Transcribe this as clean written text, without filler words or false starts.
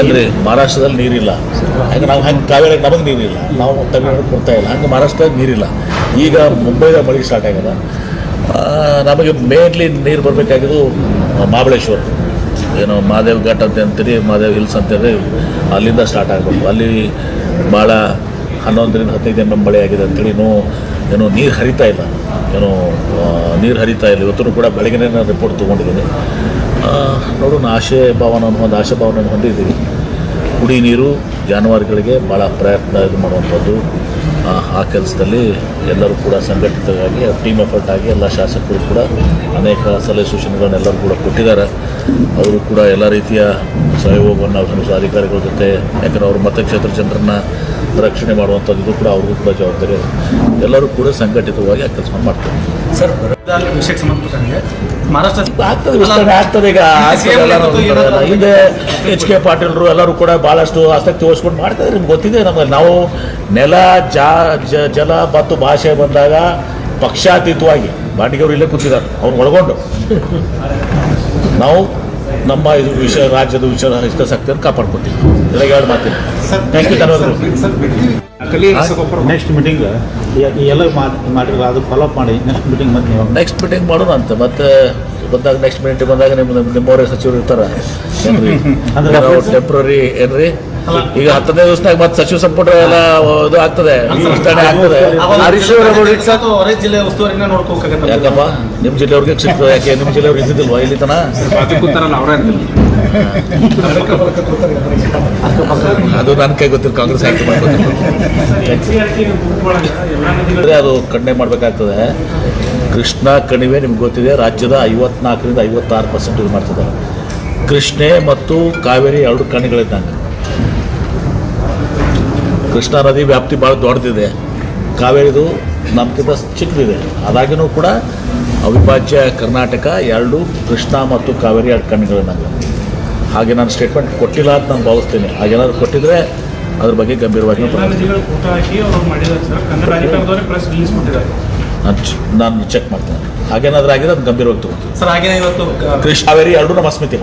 ಅಲ್ರಿ ಮಹಾರಾಷ್ಟ್ರದಲ್ಲಿ ನೀರಿಲ್ಲ. ಹಂಗೆ ನಾವು ಹಂಗೆ ಕಾವೇರಿಗೆ ನಮಗೆ ನೀರಿಲ್ಲ, ನಾವು ತಮಿಳ್ನಾಡು ಕೊಡ್ತಾ ಇಲ್ಲ. ಹಂಗೆ ಮಹಾರಾಷ್ಟ್ರದಾಗ ನೀರಿಲ್ಲ. ಈಗ ಮುಂಬೈದಾಗ ಮಳೆ ಸ್ಟಾರ್ಟ್ ಆಗ್ಯದ. ನಮಗೆ ಮೇನ್ಲಿ ನೀರು ಬರಬೇಕಾಗಿದ್ದು ಮಹಾಬಳೇಶ್ವರ, ಏನೋ ಮಹಾದೇವ್ ಘಾಟ್ ಅಂತ ಅಂತೀರಿ, ಮಹಾದೇವ್ ಹಿಲ್ಸ್ ಅಂತೇಳಿ ಅಲ್ಲಿಂದ ಸ್ಟಾರ್ಟ್ ಆಗಬೇಕು. ಅಲ್ಲಿ ಭಾಳ 11-15 mm ಮಳೆ ಆಗಿದೆ ಅಂತೇಳಿ ಏನೋ ನೀರು ಹರಿತಾ ಇಲ್ಲ, ನೀರು ಹರಿತಾ ಇಲ್ಲ. ಇವತ್ತು ಕೂಡ ಬೆಳಗ್ಗೆ ನಾನು ರಿಪೋರ್ಟ್ ತೊಗೊಂಡಿದ್ದೀನಿ. ನೋಡೋಣ, ಒಂದು ಆಶಾಭಾವನೆ ಹೊಂದಿದ್ದೀವಿ. ಕುಡಿ ನೀರು ಜಾನುವಾರುಗಳಿಗೆ ಭಾಳ ಪ್ರಯತ್ನ ಇದು ಮಾಡುವಂಥದ್ದು. ಆ ಕೆಲಸದಲ್ಲಿ ಎಲ್ಲರೂ ಕೂಡ ಸಂಘಟಿತವಾಗಿ ಟೀಮ್ ಎಫರ್ಟ್ ಆಗಿ ಎಲ್ಲ ಶಾಸಕರು ಕೂಡ ಅನೇಕ ಸಲಹೆ ಸೂಚನೆಗಳನ್ನೆಲ್ಲರೂ ಕೂಡ ಕೊಟ್ಟಿದ್ದಾರೆ. ಅವರು ಕೂಡ ಎಲ್ಲ ರೀತಿಯ ಸಹಯೋಗವನ್ನು ಅಧಿಕಾರಿಗಳ ಜೊತೆ, ಯಾಕಂದರೆ ಅವರು ಮತಕ್ಷೇತ್ರ ಜನರನ್ನು ರಕ್ಷಣೆ ಮಾಡುವಂಥದ್ದು ಇದು ಕೂಡ ಅವ್ರಿಗೂ ಕೂಡ ಜವಾಬ್ದಾರಿ. ಎಲ್ಲರೂ ಕೂಡ ಸಂಘಟಿತವಾಗಿ ಆ ಕೆಲಸ ಮಾಡ್ತಾರೆ. ಸರ್, ವಿಷಯಕ್ಕೆ ಸಂಬಂಧಪಟ್ಟಂಗೆ ಮಹಾರಾಷ್ಟ್ರ ಆಗ್ತದೆ ಈಗ ಹಿಂದೆ HK ಪಾಟೀಲ್ರು ಎಲ್ಲರೂ ಕೂಡ ಭಾಳಷ್ಟು ಆಸಕ್ತಿ ವಹಿಸ್ಕೊಂಡು ಮಾಡ್ತಾಯಿದ್ರೆ ನಿಮ್ಗೆ ಗೊತ್ತಿದೆ. ನಮಗೆ ನಾವು ನೆಲ ಜಲ ಮತ್ತು ಭಾಷೆ ಬಂದಾಗ ಪಕ್ಷಾತೀತವಾಗಿ ಬಾಟಿಗೆಯವರು ಇಲ್ಲೇ ಕೂತಿದ್ದಾರೆ, ಅವ್ರು ಒಳಗೊಂಡು ನಾವು ನಮ್ಮ ಇದು ವಿಷಯ ರಾಜ್ಯದ ಹಿತಾಸಕ್ತಿಯನ್ನು ಕಾಪಾಡ್ಕೊತೀವಿ. ಇದ್ರಾಗ ಎರಡು ಮಾತಿಲ್ಲ. ಥ್ಯಾಂಕ್ ಯು, ಧನ್ಯವಾದಗಳು. ನೆಕ್ಸ್ಟ್ ಮೀಟಿಂಗ್ ಎಲ್ಲ ಮಾಡಿರಲ್ಲ, ಅದು ಫಾಲೋಅಪ್ ಮಾಡಿ ನೆಕ್ಸ್ಟ್ ಮೀಟಿಂಗ್ ಮಾಡೋಣ ಅಂತ. ಮತ್ತೆ ಬಂದಾಗ ನೆಕ್ಸ್ಟ್ ಮೀಟಿಂಗ್ ಬಂದಾಗ ನಿಮ್ಮವರೇ ಸಚಿವರು ಇರ್ತಾರೆ ಅಂದ್ರೆ ಟೆಂಪ್ರರಿ ಏನ್ರಿ. ಈಗ 15 ದಿವಸದಾಗ ಮತ್ತೆ ಸಚಿವ ಸಂಪುಟ ಎಲ್ಲ ಇದು ಆಗ್ತದೆ, ವಿಸ್ತರಣೆ ಆಗ್ತದೆ. ಜಿಲ್ಲೆ ಉಸ್ತುವಾರಿನ ನೋಡ್ಕೋಬೇಕಾಗತ್ತೆ. ಯಾಕಪ್ಪ ನಿಮ್ಮ ಜಿಲ್ಲೆಯವ್ರಿಗೆ ಸಿಗ್ತದೆ? ಯಾಕೆ ನಿಮ್ಮ ಜಿಲ್ಲೆಯವ್ರಿಗೆ ಇದ್ದಿದ್ದಿಲ್ವಾ ಇಲ್ಲಿ ತನ? ಅದು ನನ್ನ ಕೈ ಗೊತ್ತಿಲ್ಲ, ಕಾಂಗ್ರೆಸ್ ಆಯ್ಕೆ ಅದು ಖಂಡನೆ ಮಾಡಬೇಕಾಗ್ತದೆ. ಕೃಷ್ಣ ಕಣಿವೆ ನಿಮ್ಗೆ ಗೊತ್ತಿದೆ, ರಾಜ್ಯದ 54% 56% ಇದು ಮಾಡ್ತಿದ್ದಾರೆ. ಕೃಷ್ಣೆ ಮತ್ತು ಕಾವೇರಿ ಎರಡು ಕಣಿಗಳಿದ್ದಂಗೆ. ಕೃಷ್ಣಾ ನದಿ ವ್ಯಾಪ್ತಿ ಭಾಳ ದೊಡ್ಡದಿದೆ, ಕಾವೇರಿದು ನಮ್ಗಿಂತ ಚಿಕ್ಕದಿದೆ. ಅದಾಗಿನೂ ಕೂಡ ಅವಿಭಾಜ್ಯ ಕರ್ನಾಟಕ ಎರಡು ಕೃಷ್ಣ ಮತ್ತು ಕಾವೇರಿ ಎರಡು ಕಣಿಗಳಿದ್ದಂಗೆ. ಹಾಗೆ ನಾನು ಸ್ಟೇಟ್ಮೆಂಟ್ ಕೊಟ್ಟಿಲ್ಲ ಅಂತ ನಾನು ಭಾವಿಸ್ತೀನಿ. ಹಾಗೇನಾದ್ರು ಕೊಟ್ಟಿದ್ರೆ ಅದ್ರ ಬಗ್ಗೆ ಗಂಭೀರವಾಗಿ ನಾನು ಚೆಕ್ ಮಾಡ್ತೇನೆ. ಹಾಗೇನಾದ್ರೂ ಆಗಿದೆ ಅದು ಗಂಭೀರವಾಗಿ ತಗೋತೀನಿ. ಸರ್, ಹಾಗೇನೇ ಇವತ್ತು ಕೃಷ್ಣ ಕಾವೇರಿ ಎರಡೂ ನಮ್ಮ ಅಸ್ಮಿತೆ.